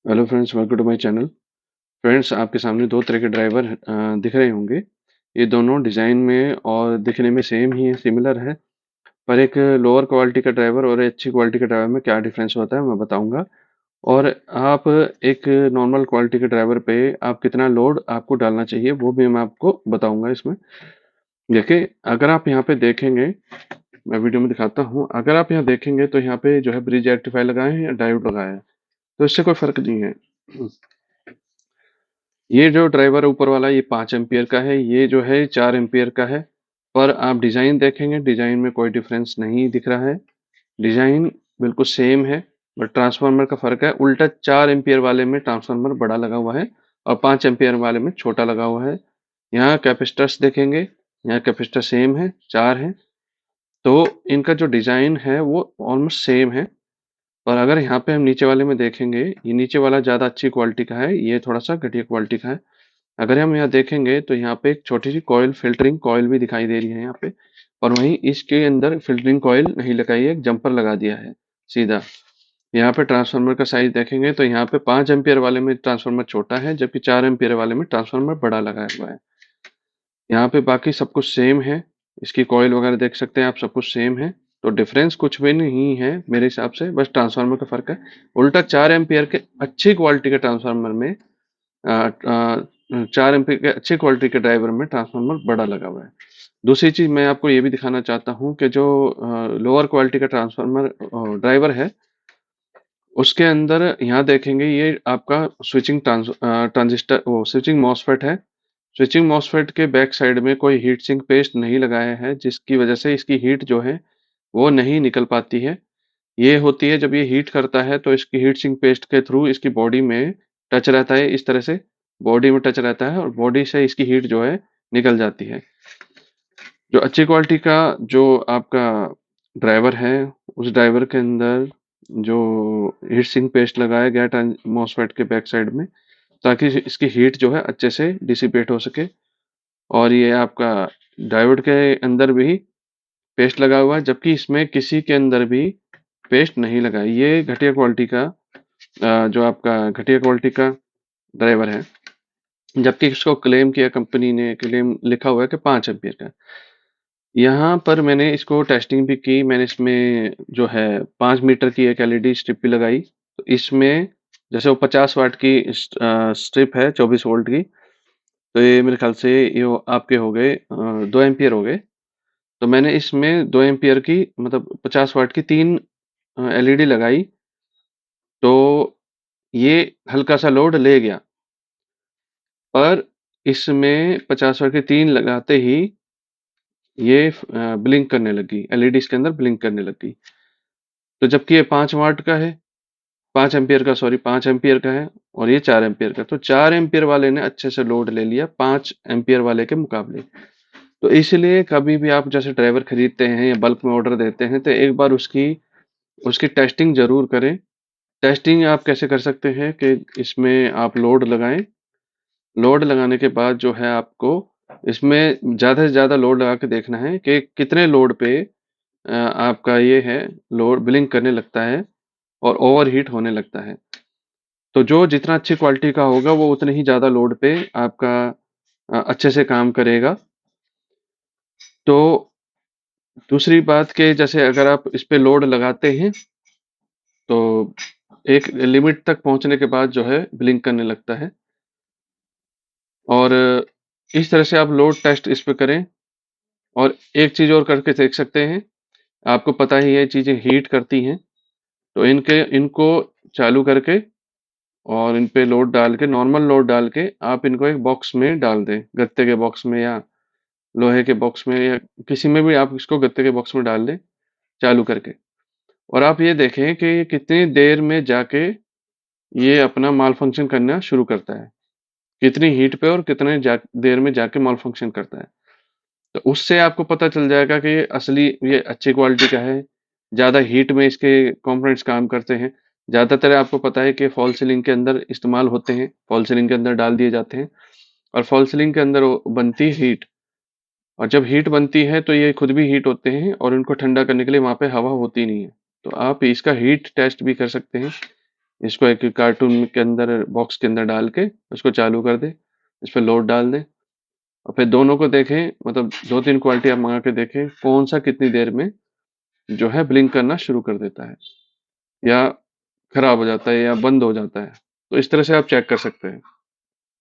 Hello friends, welcome to my channel. Friends, आपके सामने दो तरह के ड्राइवर दिख रहे होंगे। ये दोनों डिज़ाइन में और दिखने में सेम ही है, सिमिलर है। पर एक लोअर क्वालिटी का ड्राइवर और अच्छी क्वालिटी का ड्राइवर में क्या डिफरेंस होता है मैं बताऊंगा। और आप एक नॉर्मल क्वालिटी के ड्राइवर पे आप कितना लोड आपको डालना चाहिए वो भी मैं आपको बताऊंगा इसमें। देखिए, अगर आप यहाँ पे देखेंगे, मैं वीडियो में दिखाता हूँ। अगर आप यहाँ देखेंगे तो यहाँ पे जो है ब्रिज रेक्टिफायर लगाए हैं या डायोड लगाया है, तो इससे कोई फर्क नहीं है। ये जो ड्राइवर ऊपर वाला ये 5 एम्पियर का है, ये जो है 4 एम्पियर का है। पर आप डिज़ाइन देखेंगे, डिज़ाइन में कोई डिफरेंस नहीं दिख रहा है। डिज़ाइन बिल्कुल सेम है, बट ट्रांसफार्मर का फ़र्क है। उल्टा 4 एम्पियर वाले में ट्रांसफार्मर बड़ा लगा हुआ है और 5 एम्पियर वाले में छोटा लगा हुआ है। यहाँ कैपेसिटर्स देखेंगे, यहाँ कैपेसिटर सेम है, 4 है। तो इनका जो डिज़ाइन है वो ऑलमोस्ट सेम है। और अगर यहाँ पे हम नीचे वाले में देखेंगे, ये नीचे वाला ज़्यादा अच्छी क्वालिटी का है, ये थोड़ा सा घटिया क्वालिटी का है। अगर हम यहाँ देखेंगे तो यहाँ पे एक छोटी सी कॉइल, फिल्टरिंग कॉइल भी दिखाई दे रही है यहाँ पे। और वहीं इसके अंदर फिल्टरिंग कॉइल नहीं लगाई है, एक जंपर लगा दिया है सीधा। यहाँ पे ट्रांसफार्मर का साइज देखेंगे तो यहाँ पे 5 एम्पियर वाले में ट्रांसफार्मर छोटा है, जबकि 4 एम्पियर वाले में ट्रांसफार्मर बड़ा लगा हुआ है। यहाँ पे बाकी सब कुछ सेम है, इसकी कॉइल वगैरह देख सकते हैं आप, सब कुछ सेम है। तो डिफरेंस कुछ भी नहीं है मेरे हिसाब से, बस ट्रांसफार्मर का फर्क है। उल्टा 4 एम्पियर के अच्छी क्वालिटी के ट्रांसफार्मर में 4 एम्पियर के अच्छी क्वालिटी के ड्राइवर में ट्रांसफार्मर बड़ा लगा हुआ है। दूसरी चीज मैं आपको ये भी दिखाना चाहता हूँ कि जो लोअर क्वालिटी का ट्रांसफार्मर ड्राइवर है, उसके अंदर यहाँ देखेंगे ये आपका स्विचिंग ट्रांजिस्टर, वो स्विचिंग मॉसफेट है। स्विचिंग मॉसफेट के बैक साइड में कोई हीट सिंक पेस्ट नहीं लगाया है, जिसकी वजह से इसकी हीट जो है वो नहीं निकल पाती है। ये होती है जब ये हीट करता है तो इसकी हीट सिंक पेस्ट के थ्रू इसकी बॉडी में टच रहता है, इस तरह से बॉडी में टच रहता है और बॉडी से इसकी हीट जो है निकल जाती है। जो अच्छी क्वालिटी का जो आपका ड्राइवर है, उस ड्राइवर के अंदर जो हीट सिंक पेस्ट लगाया गया मॉसफेट के बैक साइड में, ताकि इसकी हीट जो है अच्छे से डिसिपेट हो सके। और ये आपका डायोड के अंदर भी पेस्ट लगा हुआ है, जबकि इसमें किसी के अंदर भी पेस्ट नहीं लगा है। ये घटिया क्वालिटी का जो आपका घटिया क्वालिटी का ड्राइवर है, जबकि इसको क्लेम किया, कंपनी ने क्लेम लिखा हुआ है कि 5 एम्पियर का। यहाँ पर मैंने इसको टेस्टिंग भी की, मैंने इसमें जो है 5 मीटर की एक एलईडी स्ट्रिप भी लगाई। तो इसमें जैसे वो 50 वाट की स्ट्रिप है, 24 वोल्ट की। तो ये मेरे ख्याल से ये आपके हो गए 2 एम्पियर हो गए। तो मैंने इसमें 2 एम्पियर की, मतलब 50 वाट की 3 एलईडी लगाई। तो ये हल्का सा लोड ले गया, पर इसमें 50 वाट की 3 लगाते ही ये ब्लिंक करने लगी, एलईडी इसके अंदर ब्लिंक करने लगी। तो जबकि ये 5 वाट का है, 5 एम्पियर का, सॉरी 5 एम्पियर का है, और ये 4 एम्पियर का। तो 4 एम्पियर वाले ने अच्छे से लोड ले लिया 5 एम्पियर वाले के मुकाबले। तो इसलिए कभी भी आप जैसे ड्राइवर खरीदते हैं या बल्क में ऑर्डर देते हैं, तो एक बार उसकी उसकी टेस्टिंग जरूर करें। टेस्टिंग आप कैसे कर सकते हैं कि इसमें आप लोड लगाएं। लोड लगाने के बाद जो है आपको इसमें ज़्यादा से ज़्यादा लोड लगा के देखना है कि कितने लोड पे आपका ये है, लोड ब्लिंक करने लगता है और ओवरहीट होने लगता है। तो जो जितना अच्छी क्वालिटी का होगा वो उतने ही ज़्यादा लोड पे आपका अच्छे से काम करेगा। तो दूसरी बात कि जैसे अगर आप इस पे लोड लगाते हैं तो एक लिमिट तक पहुंचने के बाद जो है ब्लिंक करने लगता है। और इस तरह से आप लोड टेस्ट इस पे करें। और एक चीज़ और करके देख सकते हैं, आपको पता ही है ये चीज़ें हीट करती हैं। तो इनको चालू करके और इन पे लोड डाल के, नॉर्मल लोड डाल के आप इनको एक बॉक्स में डाल दें, गत्ते के बॉक्स में या लोहे के बॉक्स में, या किसी में भी आप इसको गत्ते के बॉक्स में डाल दें चालू करके। और आप ये देखें कि ये कितनी देर में जाके ये अपना माल फंक्शन करना शुरू करता है, कितनी हीट पे और कितने देर में जाके माल फंक्शन करता है। तो उससे आपको पता चल जाएगा कि ये असली, ये अच्छी क्वालिटी का है, ज़्यादा हीट में इसके कंपोनेंट्स काम करते हैं। ज़्यादातर आपको पता है कि फॉल सीलिंग के अंदर इस्तेमाल होते हैं, फॉल सीलिंग के अंदर डाल दिए जाते हैं। और फॉल सीलिंग के अंदर वो बनती है हीट, और जब हीट बनती है तो ये खुद भी हीट होते हैं और इनको ठंडा करने के लिए वहाँ पे हवा होती नहीं है। तो आप इसका हीट टेस्ट भी कर सकते हैं इसको एक कार्टून के अंदर बॉक्स के अंदर डाल के उसको चालू कर दें, इस पे लोड डाल दें और फिर दोनों को देखें, मतलब 2-3 क्वालिटी आप मँगा के देखें, कौन-सा कितनी देर में जो है ब्लिंक करना शुरू कर देता है या खराब हो जाता है या बंद हो जाता है। तो इस तरह से आप चेक कर सकते हैं।